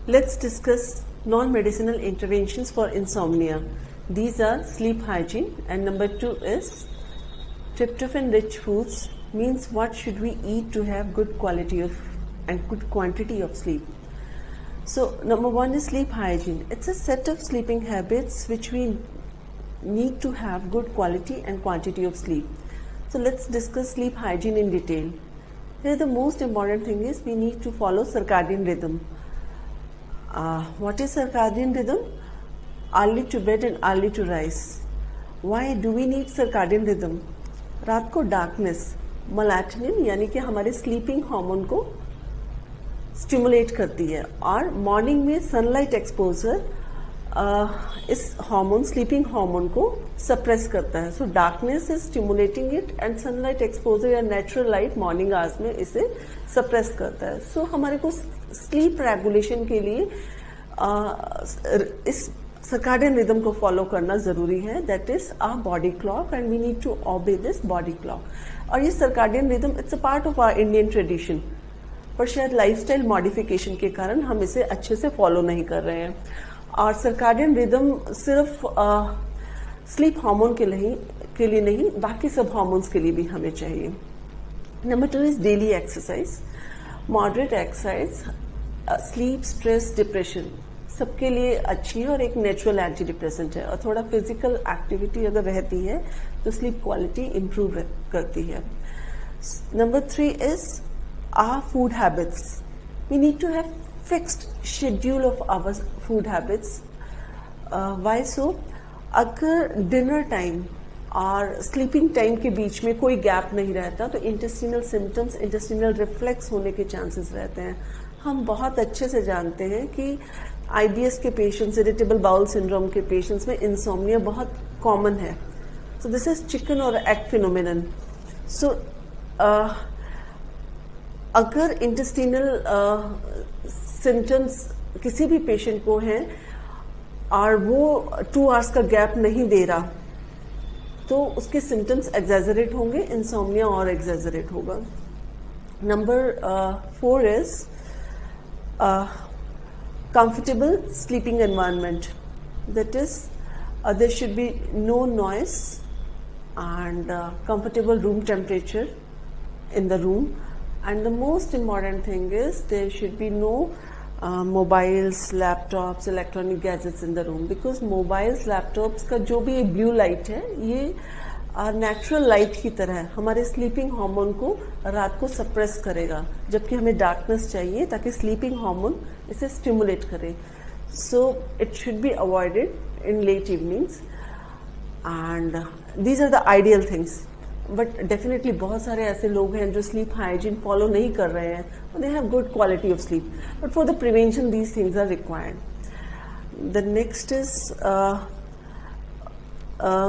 Let's discuss non-medicinal interventions for insomnia. These are sleep hygiene, and number 2 is tryptophan-rich foods, means what should we eat to have good quality of and good quantity of sleep. So number 1 is sleep hygiene. It's a set of sleeping habits which we need to have good quality and quantity of sleep. So let's discuss sleep hygiene in detail. Here the most important thing is we need to follow circadian rhythm. What is circadian rhythm? Early to bed and early to rise. Why do we need circadian rhythm? रात को darkness melatonin यानी कि हमारे sleeping hormone को stimulate करती है, और morning में सनलाइट एक्सपोजर इस हार्मोन स्लीपिंग हार्मोन को सप्रेस करता है. So darkness is stimulating it and sunlight exposure या नेचुरल लाइट मॉर्निंग आवर्स में इसे सप्रेस करता है. सो हमारे को स्लीप रेगुलेशन के लिए इस सर्काडियन रिदम को फॉलो करना जरूरी है. That is our body clock and we need to obey this body clock. और ये circadian rhythm it's a part of our Indian tradition, पर शायद लाइफस्टाइल मॉडिफिकेशन के कारण हम इसे अच्छे से फॉलो नहीं कर रहे हैं. और सर्काडियन रिदम सिर्फ स्लीप हार्मोन के लिए नहीं, बाकी सब हार्मोन्स के लिए भी हमें चाहिए. Number 2 is daily exercise. Moderate exercise sleep, stress, depression सबके लिए अच्छी है और एक नेचुरल एंटी डिप्रेसेंट है. और थोड़ा फिजिकल एक्टिविटी अगर रहती है तो स्लीप क्वालिटी इंप्रूव करती है. Number 3 is our food habits. We need to have fixed schedule of our food habits. Why so? अगर डिनर टाइम और स्लीपिंग टाइम के बीच में कोई गैप नहीं रहता तो इंटेस्टिनल सिम्टम्स, इंटेस्टिनल रिफ्लेक्स होने के चांसेस रहते हैं. हम बहुत अच्छे से जानते हैं कि आईबीएस के पेशेंट्स, इरिटेबल बाउल सिंड्रोम के पेशेंट्स में इंसोम्निया बहुत कॉमन है. सो दिस इज चिकन और एग फिनोमिनन. सो अगर इंटेस्टिनल सिम्टम्स किसी भी पेशेंट को हैं और वो 2 आवर्स का गैप नहीं दे रहा तो उसके सिम्टम्स एग्जैजरेट होंगे, इंसोम्निया और एग्जैजरेट होगा. Number 4 is comfortable sleeping environment. That is, there should be no noise and comfortable room temperature in the room. And the most important thing is there should be no mobiles, laptops, electronic gadgets in the room, because mobiles, laptops का जो भी blue light है ये natural light की तरह है, हमारे sleeping hormone को रात को सप्रेस करेगा, जबकि हमें डार्कनेस चाहिए ताकि स्लीपिंग हार्मोन इसे स्टिमुलेट करे. So it should be avoided in late evenings and these are the ideal things. But definitely बहुत सारे ऐसे लोग हैं जो स्लीप हाइजीन फॉलो नहीं कर रहे हैं, they have good quality of sleep, but for the prevention these things are required. The next is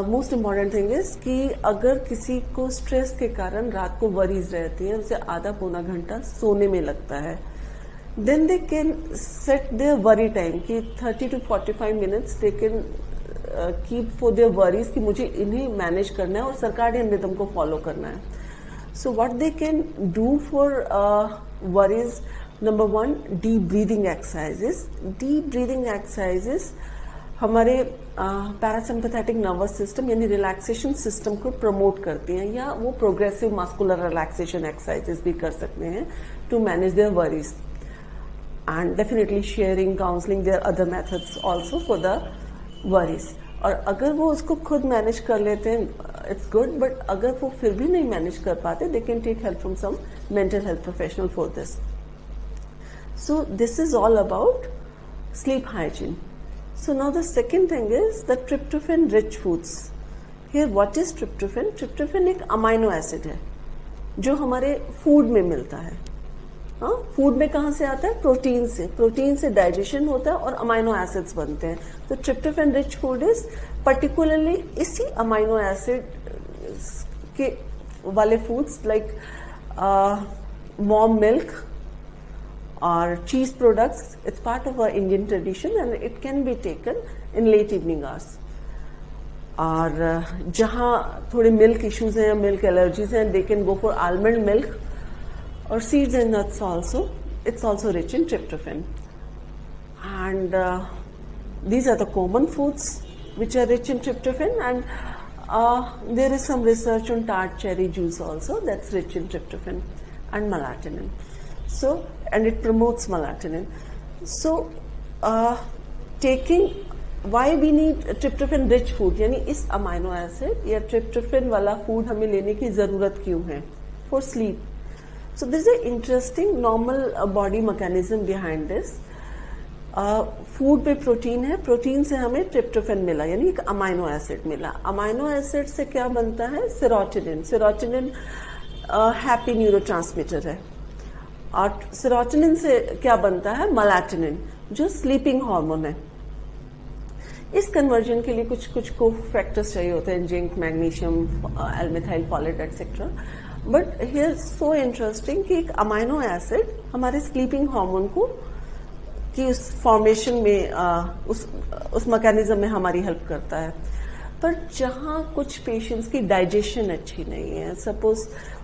most important thing is कि अगर किसी को स्ट्रेस के कारण रात को वरीज रहती है, उसे आधा पौना घंटा सोने में लगता है, then they can set their worry time कि 30 to 45 minutes they can keep for their worries कि मुझे इन्हें मैनेज करना है और सर्काडियन रिदम को फॉलो करना है. So what they can do for worries, number 1 deep breathing exercises. Deep breathing exercises हमारे पैरासिम्पैथेटिक नर्वस सिस्टम यानी रिलैक्सेशन सिस्टम को प्रमोट करती हैं, या वो प्रोग्रेसिव मस्कुलर रिलैक्सेशन एक्सरसाइजेस भी कर सकते हैं to manage their worries. And definitely sharing, counselling, there other methods also for the worries. और अगर वो उसको खुद मैनेज कर लेते हैं इट्स गुड, बट अगर वो फिर भी नहीं मैनेज कर पाते they can take help from some mental health professional for this. So this is all about sleep hygiene. So now the second thing is the tryptophan rich foods. Here what is tryptophan? Tryptophan एक amino acid है जो हमारे food में मिलता है. हाँ, food में कहाँ से आता है? प्रोटीन से. प्रोटीन से डाइजेशन होता है और अमाइनो एसिड्स बनते हैं. तो tryptophan rich food is particularly इसी अमाइनो एसिड के वाले foods like mom milk or cheese products. It's part of our Indian tradition and it can be taken in late evening hours. और जहाँ थोड़े milk issues हैं, milk allergies हैं, they can go for almond milk और seeds and nuts also. It's also rich in tryptophan. and these are the common foods which are rich in tryptophan, and there is some research on tart cherry juice also that's rich in tryptophan and melatonin. So, and it promotes melatonin. So taking, why we need tryptophan rich food, यानी इस amino acid या tryptophan वाला food हमें लेने की जरूरत क्यों है? For sleep. So there is an interesting normal body mechanism behind this. Food पे प्रोटीन है, प्रोटीन से हमें ट्रिप्टोफेन मिला, यानी एक अमाइनो एसिड मिला. अमाइनो एसिड से क्या बनता है? सेरोटोनिन. सेरोटोनिन हैप्पी न्यूरोट्रांसमीटर है. और सेरोटोनिन से क्या बनता है? मेलाटोनिन, जो स्लीपिंग हार्मोन है. इस कन्वर्जन के लिए कुछ को फैक्टर्स चाहिए होते हैं, zinc, magnesium, L methyl folate etcetera. But here so interesting कि एक अमाइनो एसिड हमारे स्लीपिंग हार्मोन को कि उस फॉर्मेशन में उस मैकेनिज्म में हमारी हेल्प करता है. पर जहाँ कुछ पेशेंट्स की डाइजेशन अच्छी नहीं है, सपोज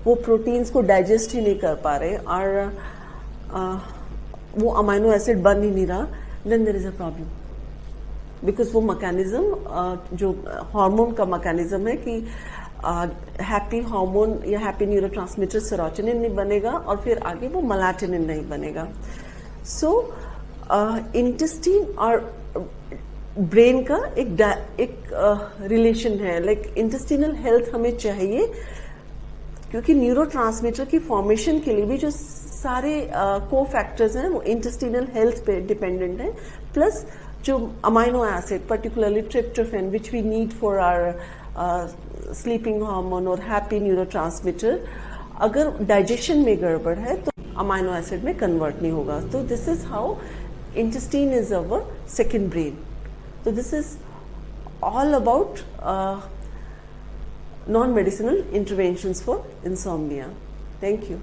वो प्रोटीन्स को डाइजेस्ट ही नहीं कर पा रहे और वो अमाइनो एसिड बन ही नहीं रहा, then there is a problem. Because वो मैकेनिज्म जो हार्मोन का मैकेनिज्म है कि हैप्पी हार्मोन या हैप्पी न्यूरोट्रांसमीटर सेरोटोनिन नहीं बनेगा और फिर आगे वो मेलाटोनिन नहीं बनेगा. सो इंटेस्टाइन और ब्रेन का एक रिलेशन है. लाइक इंटेस्टिनल हेल्थ हमें चाहिए क्योंकि न्यूरोट्रांसमीटर की फॉर्मेशन के लिए भी जो सारे को फैक्टर्स हैं वो इंटेस्टिनल हेल्थ पे डिपेंडेंट है. प्लस जो amino acid, particularly tryptophan, which we need for our sleeping hormone और हैप्पी न्यूरोट्रांसमीटर, अगर डाइजेशन में गड़बड़ है तो अमाइनो एसिड में कन्वर्ट नहीं होगा. तो this is how intestine is our second brain. So this is all about non-medicinal interventions for insomnia. Thank you.